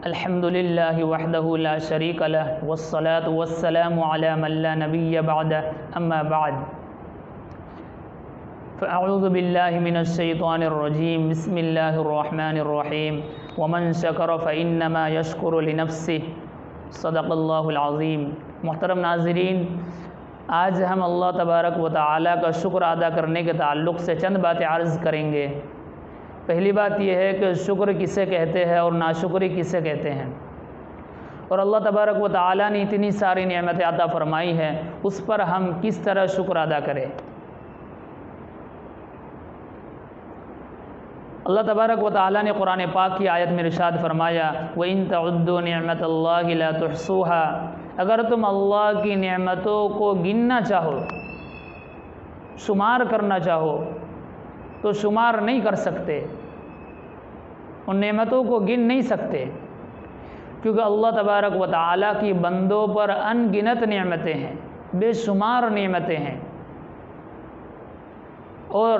الحمد للہ وحدہ لا شریک لہ والصلاة والسلام علی من لا نبی بعدہ اما بعد فاعوذ باللہ من الشیطان الرجیم بسم اللہ الرحمن الرحیم ومن شکر فانما یشکر لنفسہ صدق اللہ العظیم۔ محترم ناظرین، آج ہم اللہ تبارک و تعالیٰ کا شکر ادا کرنے کے تعلق سے چند باتیں عرض کریں گے۔ پہلی بات یہ ہے کہ شکر کسے کہتے ہیں اور ناشکری کسے کہتے ہیں، اور اللہ تبارک و تعالیٰ نے اتنی ساری نعمتیں عطا فرمائی ہیں، اس پر ہم کس طرح شکر ادا کریں۔ اللہ تبارک و تعالیٰ نے قرآن پاک کی آیت میں ارشاد فرمایا وَإِن تَعُدُّوا نِعْمَةَ اللَّهِ لَا تُحْصُوهَا، اگر تم اللہ کی نعمتوں کو گننا چاہو، شمار کرنا چاہو تو شمار نہیں کر سکتے، ان نعمتوں کو گن نہیں سکتے، کیونکہ اللہ تبارک و تعالیٰ کی بندوں پر ان گنت نعمتیں ہیں، بے شمار نعمتیں ہیں، اور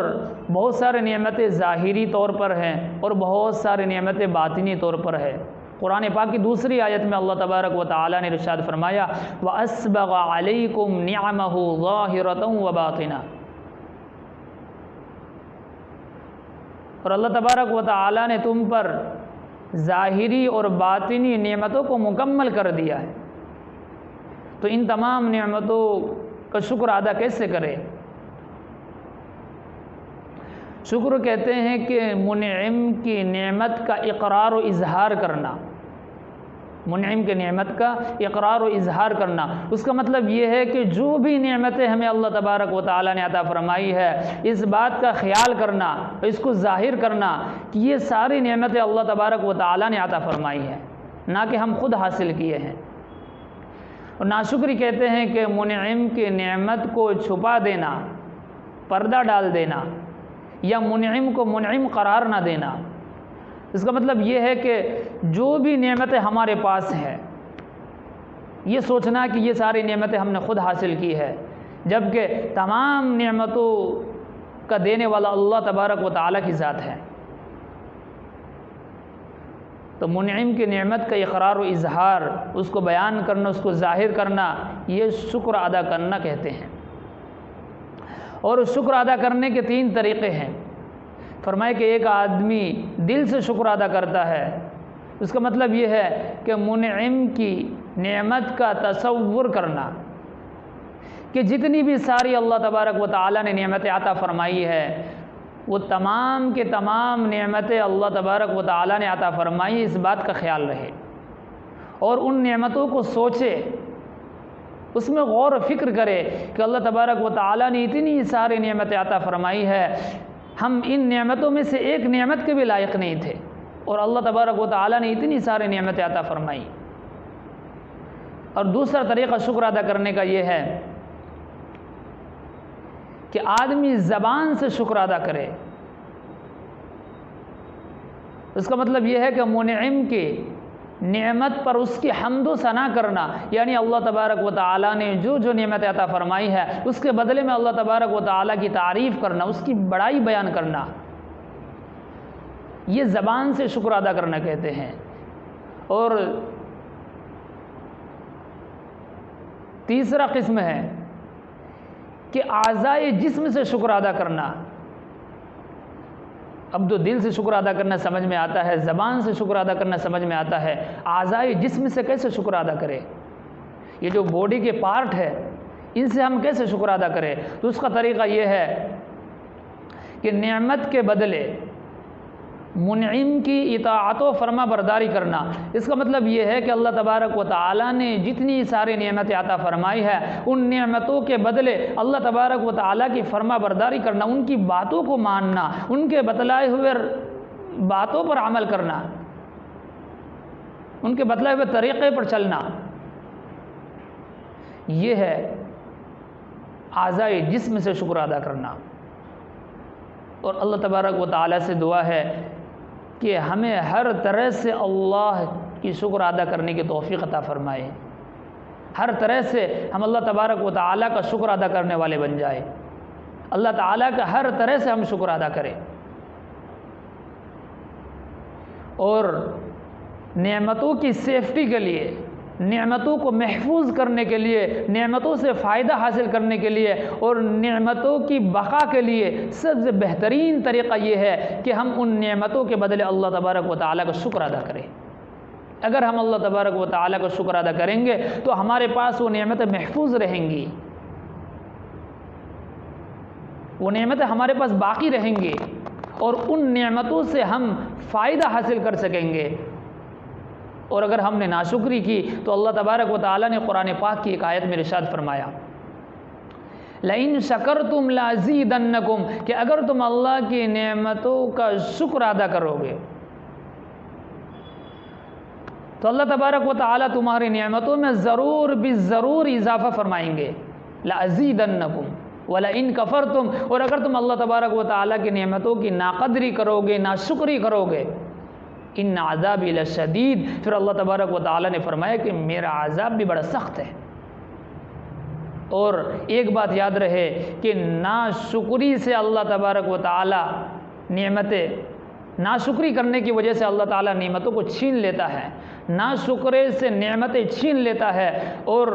بہت سارے نعمتیں ظاہری طور پر ہیں اور بہت سارے نعمتیں باطنی طور پر ہیں۔ قرآن پاک کی دوسری آیت میں اللہ تبارک و تعالیٰ نے ارشاد فرمایا وَأَسْبَغَ عَلَيْكُمْ نِعَمَهُ ظَاهِرَةً وَبَاطِنَةً، اور اللہ تبارک و تعالیٰ نے تم پر ظاہری اور باطنی نعمتوں کو مکمل کر دیا ہے، تو ان تمام نعمتوں کا شکر ادا کیسے کرے؟ شکر کہتے ہیں کہ منعم کی نعمت کا اقرار و اظہار کرنا، منعم کی نعمت کا اقرار و اظہار کرنا۔ اس کا مطلب یہ ہے کہ جو بھی نعمتیں ہمیں اللہ تبارک و تعالیٰ نے عطا فرمائی ہے، اس بات کا خیال کرنا، اس کو ظاہر کرنا کہ یہ ساری نعمتیں اللہ تبارک و تعالیٰ نے عطا فرمائی ہیں، نہ کہ ہم خود حاصل کیے ہیں۔ اور ناشکری کہتے ہیں کہ منعم کی نعمت کو چھپا دینا، پردہ ڈال دینا، یا منعم کو منعم قرار نہ دینا۔ اس کا مطلب یہ ہے کہ جو بھی نعمتیں ہمارے پاس ہیں، یہ سوچنا کہ یہ ساری نعمتیں ہم نے خود حاصل کی ہے، جبکہ تمام نعمتوں کا دینے والا اللہ تبارک و تعالیٰ کی ذات ہے۔ تو منعم کی نعمت کا اقرار و اظہار، اس کو بیان کرنا، اس کو ظاہر کرنا، یہ شکر ادا کرنا کہتے ہیں۔ اور شکر ادا کرنے کے 3 طریقے ہیں۔ فرمائے کہ ایک آدمی دل سے شکر ادا کرتا ہے، اس کا مطلب یہ ہے کہ منعم کی نعمت کا تصور کرنا کہ جتنی بھی ساری اللہ تبارک و تعالیٰ نے نعمتیں عطا فرمائی ہے، وہ تمام کے تمام نعمتیں اللہ تبارک و تعالیٰ نے عطا فرمائی، اس بات کا خیال رہے اور ان نعمتوں کو سوچے، اس میں غور و فکر کرے کہ اللہ تبارک و تعالیٰ نے اتنی ساری نعمتیں عطا فرمائی ہے، ہم ان نعمتوں میں سے ایک نعمت کے بھی لائق نہیں تھے، اور اللہ تبارک و تعالیٰ نے اتنی ساری نعمتیں عطا فرمائی۔ اور دوسرا طریقہ شکر ادا کرنے کا یہ ہے کہ آدمی زبان سے شکر ادا کرے۔ اس کا مطلب یہ ہے کہ منعم کی نعمت پر اس کی حمد و ثنا کرنا، یعنی اللہ تبارک و تعالیٰ نے جو جو نعمت عطا فرمائی ہے، اس کے بدلے میں اللہ تبارک و تعالیٰ کی تعریف کرنا، اس کی بڑائی بیان کرنا، یہ زبان سے شکر ادا کرنا کہتے ہیں۔ اور تیسرا قسم ہے کہ اعضائے جسم سے شکر ادا کرنا۔ اب تو دل سے شکر ادا کرنا سمجھ میں آتا ہے، زبان سے شکر ادا کرنا سمجھ میں آتا ہے، اعضائے جسم سے کیسے شکر ادا کرے؟ یہ جو باڈی کے پارٹ ہے، ان سے ہم کیسے شکر ادا کریں؟ تو اس کا طریقہ یہ ہے کہ نعمت کے بدلے منعم کی اطاعت و فرما برداری کرنا۔ اس کا مطلب یہ ہے کہ اللہ تبارک و تعالیٰ نے جتنی ساری نعمتیں عطا فرمائی ہے، ان نعمتوں کے بدلے اللہ تبارک و تعالیٰ کی فرما برداری کرنا، ان کی باتوں کو ماننا، ان کے بتلائے ہوئے باتوں پر عمل کرنا، ان کے بتلائے ہوئے طریقے پر چلنا، یہ ہے اعضائے جسم سے شکر ادا کرنا۔ اور اللہ تبارک و تعالیٰ سے دعا ہے کہ ہمیں ہر طرح سے اللہ کی شکر ادا کرنے کی توفیق عطا فرمائے، ہر طرح سے ہم اللہ تبارک و تعالیٰ کا شکر ادا کرنے والے بن جائے، اللہ تعالیٰ کا ہر طرح سے ہم شکر ادا کریں۔ اور نعمتوں کی سیفٹی کے لیے، نعمتوں کو محفوظ کرنے کے لیے، نعمتوں سے فائدہ حاصل کرنے کے لیے اور نعمتوں کی بقا کے لیے سب سے بہترین طریقہ یہ ہے کہ ہم ان نعمتوں کے بدلے اللہ تبارک و تعالیٰ کا شکر ادا کریں۔ اگر ہم اللہ تبارک و تعالیٰ کا شکر ادا کریں گے تو ہمارے پاس وہ نعمتیں محفوظ رہیں گی، وہ نعمتیں ہمارے پاس باقی رہیں گی اور ان نعمتوں سے ہم فائدہ حاصل کر سکیں گے۔ اور اگر ہم نے ناشکری کی تو اللہ تبارک و تعالیٰ نے قرآن پاک کی ایک آیت میں ارشاد فرمایا، لَإِن شَكَرْتُمْ لَأَزِيدَنَّكُمْ، کہ اگر تم اللہ کی نعمتوں کا شکر ادا کرو گے تو اللہ تبارک و تعالیٰ تمہاری نعمتوں میں ضرور بالضرور اضافہ فرمائیں گے۔ لَأَزِيدَنَّكُمْ وَلَئِن كَفَرْتُمْ، اور اگر تم اللہ تبارک و تعالیٰ کی نعمتوں کی ناقدری کرو گے، ناشکری کرو گے، ان عذابی لشدید، پھر اللہ تبارک و تعالیٰ نے فرمایا کہ میرا عذاب بھی بڑا سخت ہے۔ اور ایک بات یاد رہے کہ ناشکری سے اللہ تبارک و تعالیٰ نعمتیں، ناشکری کرنے کی وجہ سے اللہ تعالیٰ نعمتوں کو چھین لیتا ہے، ناشکرے سے نعمتیں چھین لیتا ہے اور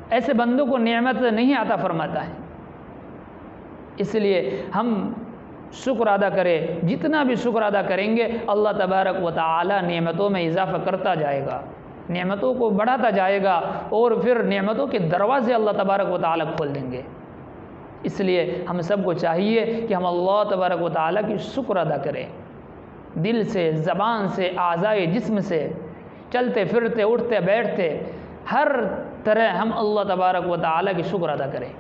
ایسے بندوں کو نعمت نہیں عطا فرماتا ہے۔ اس لیے ہم شکر ادا کرے، جتنا بھی شکر ادا کریں گے اللہ تبارک و تعالی نعمتوں میں اضافہ کرتا جائے گا، نعمتوں کو بڑھاتا جائے گا اور پھر نعمتوں کے دروازے اللہ تبارک و تعالی کھول دیں گے۔ اس لیے ہم سب کو چاہیے کہ ہم اللہ تبارک و تعالی کی شکر ادا کریں، دل سے، زبان سے، اعضائے جسم سے، چلتے پھرتے، اٹھتے بیٹھتے، ہر طرح ہم اللہ تبارک و تعالی کی شکر ادا کریں۔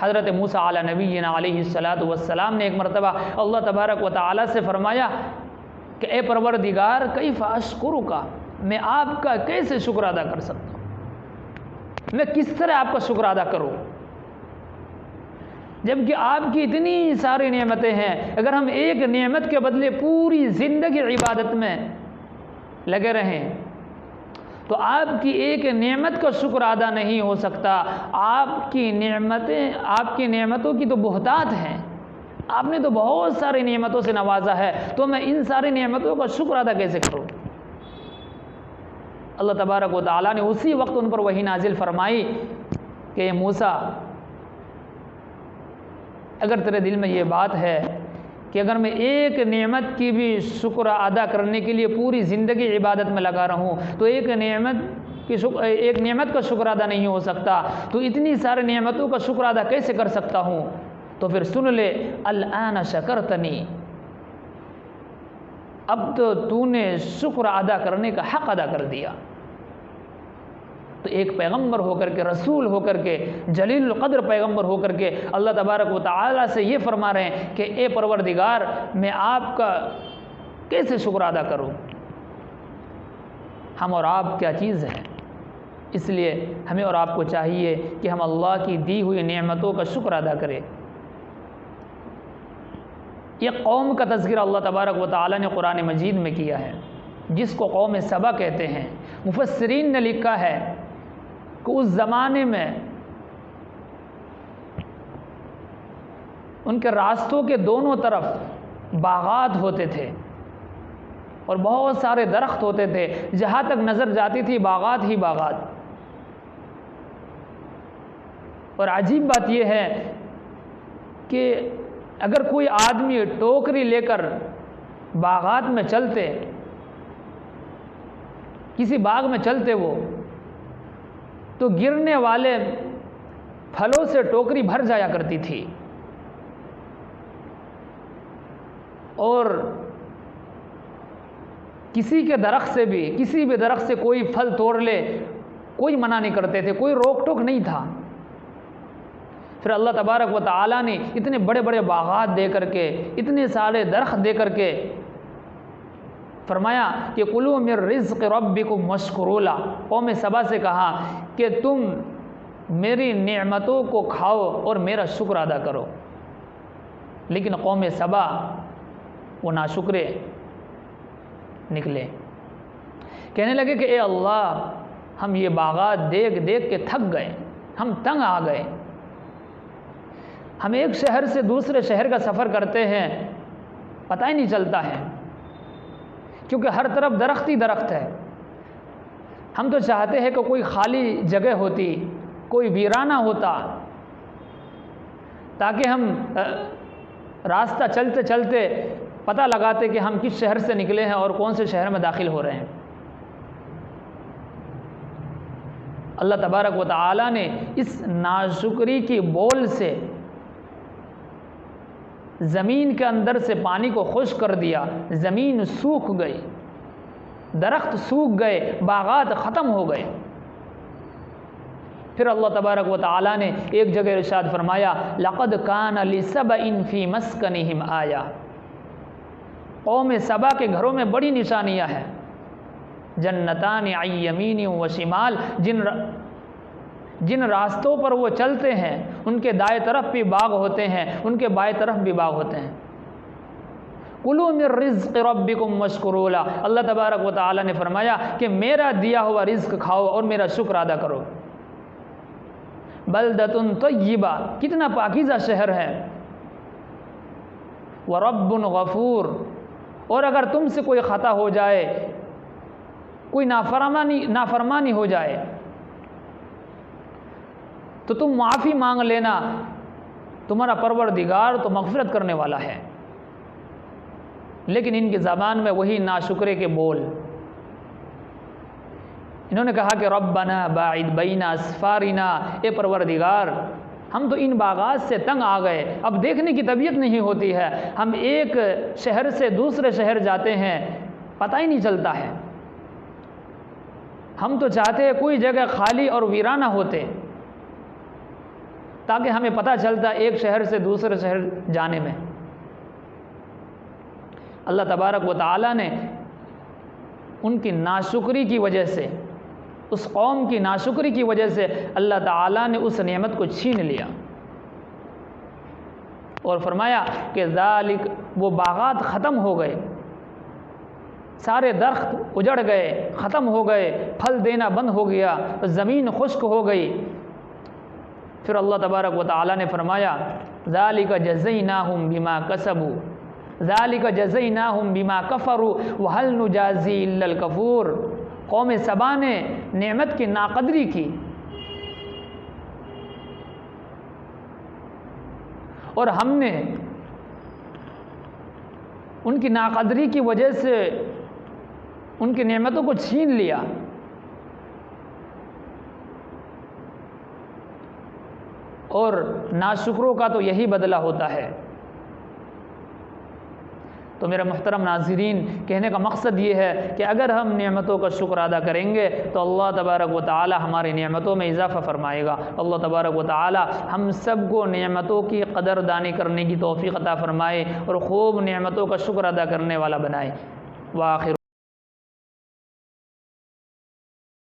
حضرت موسیٰ علیہ نبینا علیہ السلام نے ایک مرتبہ اللہ تبارک و تعالی سے فرمایا کہ اے پروردگار کیف اشکرک، میں آپ کا کیسے شکر ادا کر سکتا ہوں، میں کس طرح آپ کا شکر ادا کروں، جبکہ آپ کی اتنی ساری نعمتیں ہیں۔ اگر ہم ایک نعمت کے بدلے پوری زندگی عبادت میں لگے رہیں تو آپ کی ایک نعمت کا شکر ادا نہیں ہو سکتا۔ آپ کی نعمتوں کی تو بہتات ہیں، آپ نے تو بہت ساری نعمتوں سے نوازا ہے، تو میں ان ساری نعمتوں کا شکر ادا کیسے کروں؟ اللہ تبارک و تعالیٰ نے اسی وقت ان پر وحی نازل فرمائی کہ اے موسیٰ، اگر تیرے دل میں یہ بات ہے کہ اگر میں ایک نعمت کی بھی شکر ادا کرنے کے لیے پوری زندگی عبادت میں لگا رہوں تو ایک نعمت کا شکر ادا نہیں ہو سکتا، تو اتنی سارے نعمتوں کا شکر ادا کیسے کر سکتا ہوں؟ تو پھر سن لے، الآن شکرتنی، اب تو نے شکر ادا کرنے کا حق ادا کر دیا۔ تو ایک پیغمبر ہو کر کے، رسول ہو کر کے، جلیل القدر پیغمبر ہو کر کے اللہ تبارک و تعالیٰ سے یہ فرما رہے ہیں کہ اے پروردگار میں آپ کا کیسے شکر ادا کروں؟ ہم اور آپ کیا چیز ہیں؟ اس لیے ہمیں اور آپ کو چاہیے کہ ہم اللہ کی دی ہوئی نعمتوں کا شکر ادا کریں۔ یہ قوم کا تذکرہ اللہ تبارک و تعالیٰ نے قرآن مجید میں کیا ہے، جس کو قوم سبا کہتے ہیں۔ مفسرین نے لکھا ہے کہ اس زمانے میں ان کے راستوں کے دونوں طرف باغات ہوتے تھے اور بہت سارے درخت ہوتے تھے، جہاں تک نظر جاتی تھی باغات ہی باغات۔ اور عجیب بات یہ ہے کہ اگر کوئی آدمی ٹوکری لے کر باغات میں چلتے، کسی باغ میں چلتے وہ، تو گرنے والے پھلوں سے ٹوکری بھر جایا کرتی تھی، اور کسی کے درخت سے بھی، کسی بھی درخت سے کوئی پھل توڑ لے کوئی منع نہیں کرتے تھے، کوئی روک ٹوک نہیں تھا۔ پھر اللہ تبارک و تعالیٰ نے اتنے بڑے بڑے باغات دے کر کے، اتنے سارے درخت دے کر کے فرمایا کہ کلوا من رزق ربکم واشکروا لہ۔ قوم سبا سے کہا کہ تم میری نعمتوں کو کھاؤ اور میرا شکر ادا کرو، لیکن قوم سبا وہ ناشکرے نکلے، کہنے لگے کہ اے اللہ، ہم یہ باغات دیکھ دیکھ کے تھک گئے، ہم تنگ آ گئے، ہم ایک شہر سے دوسرے شہر کا سفر کرتے ہیں پتہ ہی نہیں چلتا ہے، کیونکہ ہر طرف درخت ہی درخت ہے۔ ہم تو چاہتے ہیں کہ کوئی خالی جگہ ہوتی، کوئی ویرانہ ہوتا، تاکہ ہم راستہ چلتے چلتے پتہ لگاتے کہ ہم کس شہر سے نکلے ہیں اور کون سے شہر میں داخل ہو رہے ہیں۔ اللہ تبارک و تعالی نے اس ناشکری کی بول سے زمین کے اندر سے پانی کو خشک کر دیا، زمین سوکھ گئی، درخت سوکھ گئے، باغات ختم ہو گئے۔ پھر اللہ تبارک و تعالی نے ایک جگہ ارشاد فرمایا لقد کان لسبأ فی مسکنہم آیہ، قوم سبا کے گھروں میں بڑی نشانیاں ہیں۔ جنتان عن یمین و شمال، جن راستوں پر وہ چلتے ہیں ان کے دائیں طرف بھی باغ ہوتے ہیں، ان کے بائیں طرف بھی باغ ہوتے ہیں۔ کلوا من رزق ربکم واشکروا لہ، اللہ تبارک و تعالی نے فرمایا کہ میرا دیا ہوا رزق کھاؤ اور میرا شکر ادا کرو۔ بلدۃ طیبہ، کتنا پاکیزہ شہر ہے۔ ورب غفور، اور اگر تم سے کوئی خطا ہو جائے، کوئی نافرمانی ہو جائے تو تم معافی مانگ لینا، تمہارا پروردگار تو مغفرت کرنے والا ہے۔ لیکن ان کی زبان میں وہی ناشکرے کے بول۔ انہوں نے کہا کہ ربنا باعد بین اسفارنا، اے پروردگار ہم تو ان باغات سے تنگ آ گئے، اب دیکھنے کی طبیعت نہیں ہوتی ہے، ہم ایک شہر سے دوسرے شہر جاتے ہیں پتہ ہی نہیں چلتا ہے۔ ہم تو چاہتے ہیں کوئی جگہ خالی اور ویرانہ ہوتے تاکہ ہمیں پتہ چلتا ایک شہر سے دوسرے شہر جانے میں۔ اللہ تبارک و تعالی نے ان کی ناشکری کی وجہ سے، اس قوم کی ناشکری کی وجہ سے اللہ تعالیٰ نے اس نعمت کو چھین لیا اور فرمایا کہ ذالک، وہ باغات ختم ہو گئے، سارے درخت اجڑ گئے، ختم ہو گئے، پھل دینا بند ہو گیا، زمین خشک ہو گئی۔ پھر اللہ تبارک و تعالیٰ نے فرمایا ذالک جزیناہم بما کسبوا، ذالک جزیناہم بما کفروا وہل نجازی الا الکفور۔ قوم سبا نے نعمت کی ناقدری کی اور ہم نے ان کی ناقدری کی وجہ سے ان کی نعمتوں کو چھین لیا۔ اور ناشکروں کا تو یہی بدلہ ہوتا ہے۔ تو میرے محترم ناظرین، کہنے کا مقصد یہ ہے کہ اگر ہم نعمتوں کا شکر ادا کریں گے تو اللہ تبارک و تعالی ہماری نعمتوں میں اضافہ فرمائے گا۔ اللہ تبارک و تعالی ہم سب کو نعمتوں کی قدردانی کرنے کی توفیق عطا فرمائے اور خوب نعمتوں کا شکر ادا کرنے والا بنائے۔ وآخر